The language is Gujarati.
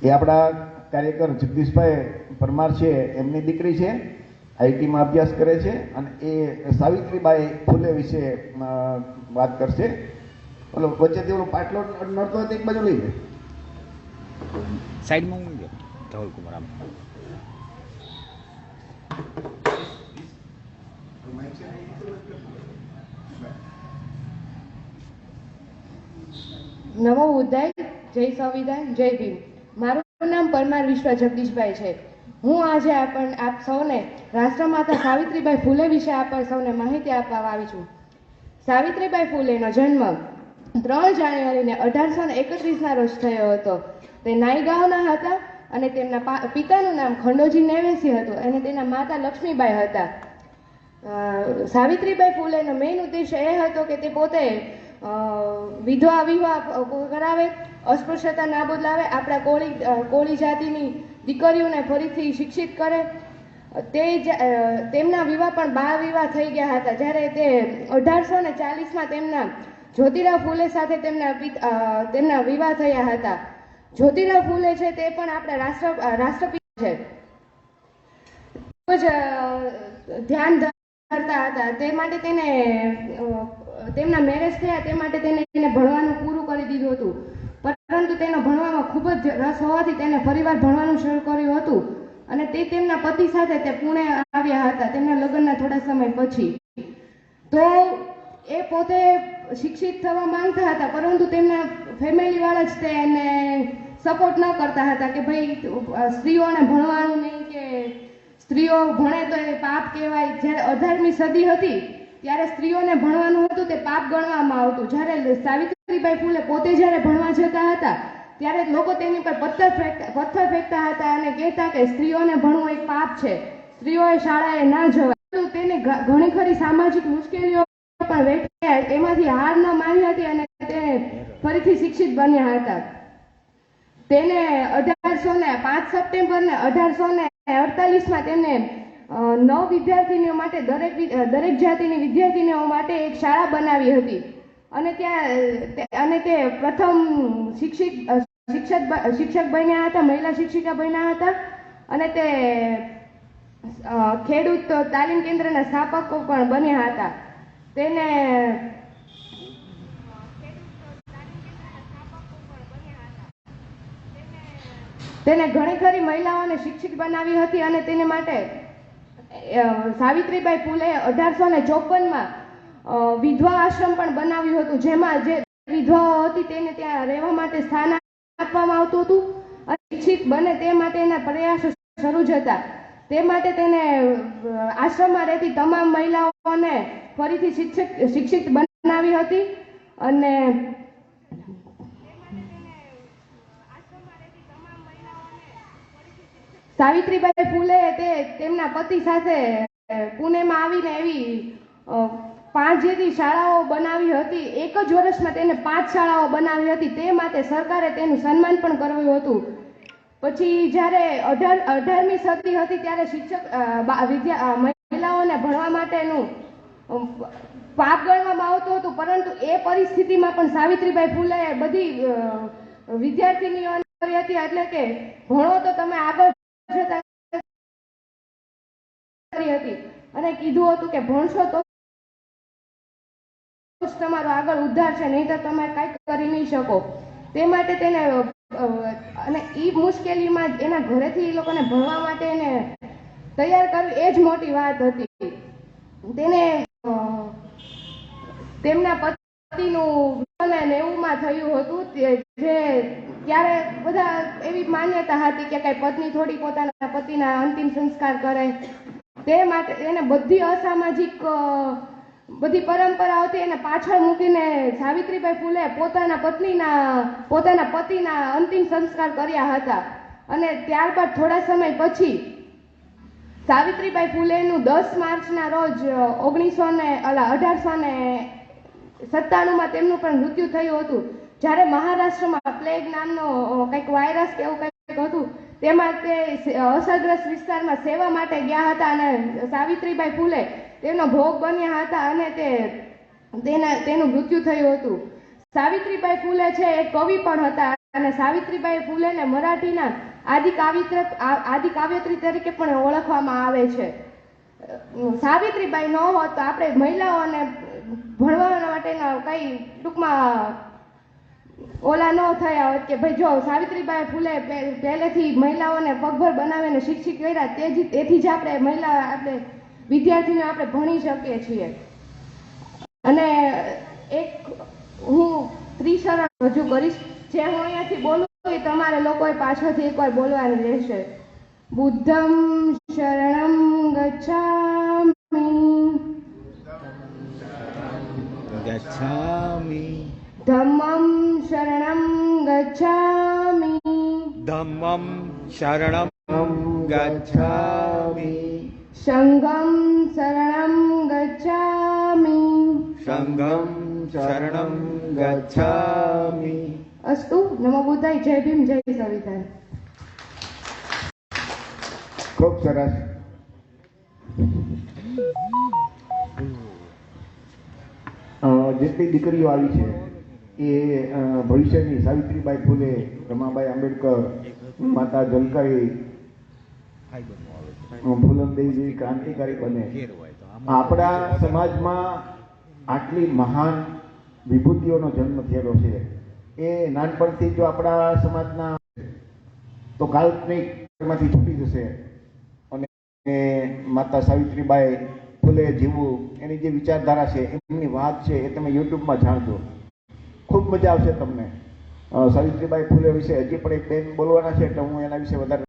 એ આપણા કાર્યકર જગદીશભાઈ પરમાર છે, એમની દીકરી છે, આઈટીમાં અભ્યાસ કરે છે અને એ સાવિત્રીબાઈ ફૂલે વિશે વાત કરશે. ઓલો વચ્ચેથી ઓલો પાટલો નડતો હોય તો એક બાજુ લઈ જાય સાઈડમાં હું ગયો ધવલ કુમાર આમ. નમો બુદ્ધાય, જય સંવિધાન, જય ભીમ. મારું નામ પરમાર વિશ્વ જગદીશભાઈ છે. હું આજે આપ સૌને રાષ્ટ્રમાતા સાવિત્રીબાઈ ફૂલે વિશે આપ સૌને માહિતી આપવા આવી છું. સાવિત્રીબાઈ ફૂલેનો જન્મ 3 જાન્યુઆરીને 1831ના રોજ થયો હતો. તે નાયગાંવના હતા અને તેમના પિતાનું નામ ખંડોજી નેવેસી હતું અને તેના માતા લક્ષ્મીબાઈ હતા. સાવિત્રીબાઈ ફૂલેનો મેઇન ઉદ્દેશ્ય એ હતો કે તે પોતે વિધવા વિવાહ કરાવે, અસ્પૃશ્યતા નાબૂદ લાવે, આપણા કોળી જાતિની દીકરીઓને ફરીથી શિક્ષિત કરે. તેમના વિવાહ પણ બાળ વિવાહ થઈ ગયા હતા. જ્યારે તે 1840માં તેમના જ્યોતિરાવ ફૂલે સાથે તેમના વિવાહ થયા હતા. જ્યોતિરાવ ફૂલે છે તે પણ આપણા રાષ્ટ્રપિતા છે. ખૂબ જ ધ્યાન ધરતા હતા. તે માટે તેમના મેરેજ થયા તે માટે તેને ભણવાનું પૂરું કરી દીધું હતું. પરંતુ તેનો ભણવામાં ખૂબ જ રસ હોવાથી તેને ફરીવાર ભણવાનું શરૂ કર્યું હતું અને તે તેમના પતિ સાથે તે પુણે આવ્યા હતા તેમના લગ્નના થોડા સમય પછી. તો એ પોતે શિક્ષિત થવા માંગતા હતા, પરંતુ તેમના ફેમિલી વાળા જ તેને સપોર્ટ ન કરતા હતા કે ભાઈ સ્ત્રીઓને ભણવાનું નહીં, કે સ્ત્રીઓ ભણે તો એ પાપ કહેવાય. જ્યારે 18મી સદી હતી ત્યારે સ્ત્રીઓને ભણવાનું હતું તે પાપ ગણવામાં આવતું. જ્યારે સાવિત્રીબાઈ ફૂલે પોતે જ્યારે ભણવા જતા હતા ત્યારે લોકો તેની પર પથ્થર ફેંકતા હતા અને કહેતા કે સ્ત્રીઓને ભણવું એક પાપ છે, સ્ત્રીઓએ શાળાએ ના જવાય. તેને ઘણી ખરી સામાજિક મુશ્કેલીઓ પણ વેઠ્યા, એમાંથી હાર ન માની હતી અને તે ફરીથી શિક્ષિત બન્યા હતા. તેને 5 સપ્ટેમ્બરને 1848માં તેમને 9 વિદ્યાર્થીનીઓ માટે દરેક જાતિની વિદ્યાર્થીનીઓ માટે એક શાળા બનાવી હતી અને તે પ્રથમ શિક્ષક બન્યા હતા, મહિલા શિક્ષિકા બન્યા હતા અને તે ખેડૂત તાલીમ કેન્દ્રના સ્થાપકો પણ બન્યા હતા. તેને ઘણી ખરી મહિલાઓને શિક્ષિત બનાવી હતી અને તેને માટે સાવિત્રીબાઈ ફૂલે 1854માં વિધવા આશ્રમ પણ બનાવ્યું હતું, જેમાં જે વિધવાઓ હતી તેને ત્યાં રહેવા માટે સ્થાન આપવામાં આવતું હતું અને શિક્ષિત બને તે માટેના પ્રયાસો શરૂ જ હતા. તે માટે તેને આશ્રમમાં રહેતી તમામ મહિલાઓને ફરીથી શિક્ષિત બનાવી હતી અને સાવિત્રીબાઈ ફૂલે તેમના પતિ સાથે પુણેમાં આવીને એવી 5 જેટલી શાળાઓ બનાવી હતી. એક જ વર્ષમાં તેને 5 શાળાઓ બનાવી હતી. તે માટે સરકારે તેનું સન્માન પણ કર્યું હતું. પછી જ્યારે 18મી સદી હતી ત્યારે મહિલાઓને ભણવા માટેનું પાપ ગણવામાં આવતું હતું, પરંતુ એ પરિસ્થિતિમાં પણ સાવિત્રીબાઈ ફૂલે બધી વિદ્યાર્થીનીઓને હતી એટલે કે ભણો તો તમે આગળ જતા હતી અને કીધું હતું કે ભણશો તો તમારો આગળ ઉદ્ધાર છે, નહીં તો તમે કંઈ કરી નહીં શકો. તે માટે તેને અને એ મુશ્કેલીમાં એના ઘરેથી એ લોકોને ભણવા માટે એને તૈયાર કરવી એ જ મોટી વાત હતી. તેને તેમના પતિનું 90માં થયું હતું, જે ત્યારે બધા એવી માન્યતા હતી કે કઈ પત્ની થોડી પોતાના પતિના અંતિમ સંસ્કાર કરે. તે માટે એને બધી અસામાજિક બધી પરંપરાઓ હતી એને પાછળ મૂકીને સાવિત્રીબાઈ ફૂલે પોતાના પતિના અંતિમ સંસ્કાર કર્યા હતા. અને ત્યારબાદ થોડા સમય પછી સાવિત્રીબાઈ ફૂલેનું 10 માર્ચના રોજ 1897માં તેમનું પણ મૃત્યુ થયું હતું. જ્યારે મહારાષ્ટ્રમાં પ્લેગ નામનો કંઈક વાયરસ કે એવું કંઈક હતું, તેમાં તે અસરગ્રસ્ત વિસ્તારમાં સેવા માટે ગયા હતા અને સાવિત્રીબાઈ ફૂલે તેનો ભોગ બન્યા હતા અને તેનું મૃત્યુ થયું હતું. સાવિત્રીબાઈ ફૂલે છે એ કવિ પણ હતા અને સાવિત્રીબાઈ ફૂલેને મરાઠીના આદિકાવ્યત્રી તરીકે પણ ઓળખવામાં આવે છે. સાવિત્રીબાઈ ન હોત તો આપણે મહિલાઓને ભણવા માટેના કઈ ટૂંકમાં ઓલા ન થયા હોત કે ભાઈ જો સાવિત્રીબાઈ ફૂલે પહેલેથી મહિલાઓને પગભર બનાવીને શિક્ષિત કર્યા તેથી જ આપણે વિદ્યાર્થીને આપણે ભણી શકીએ છીએ. અને એક હું ત્રિશરણ રજૂ કરીશ, જે હું અહીંયાથી બોલું એ તમારે લોકોએ પાછળથી એકવાર બોલવાનું રહેશે. બુદ્ધમ શરણમ ગચ્છામિ, ગચ્છામિ ધમ્મમ શરણમ ગચ્છામિ, ધમ્મં શરણં ગચ્છામિ, સંઘમ શરણમ ગચ્છામિ, સંઘં શરણં ગચ્છામિ. અસ્તુ. નમો બુદ્ધાય. જય ભીમ, જય સંવિધાન. ખૂબ સરસ. જેટલી દીકરીઓ આવી છે એ ભવિષ્યની સાવિત્રીબાઈ ફૂલે, રમાબાઈ આંબેડકર, માતા ઝલકાઈ, ફૂલનદેવી જેવી ક્રાંતિકારી બને. આપણા સમાજમાં આટલી મહાન વિભૂતિઓનો જન્મ થયેલો છે. એ નાનપણથી જો આપણા સમાજના તો કાલ્પનિકમાંથી છૂટી જશે અને માતા સાવિત્રીબાઈ ફૂલે જીવવું, એની જે વિચારધારા છે, એમની વાત છે, એ તમે યુટ્યુબમાં જાણજો. ખૂબ મજા આવશે તમને. સાવિત્રીબાઈ ફૂલે વિશે હજી પણ એક બેન બોલવાના છે, એટલે હું એના વિશે વધારે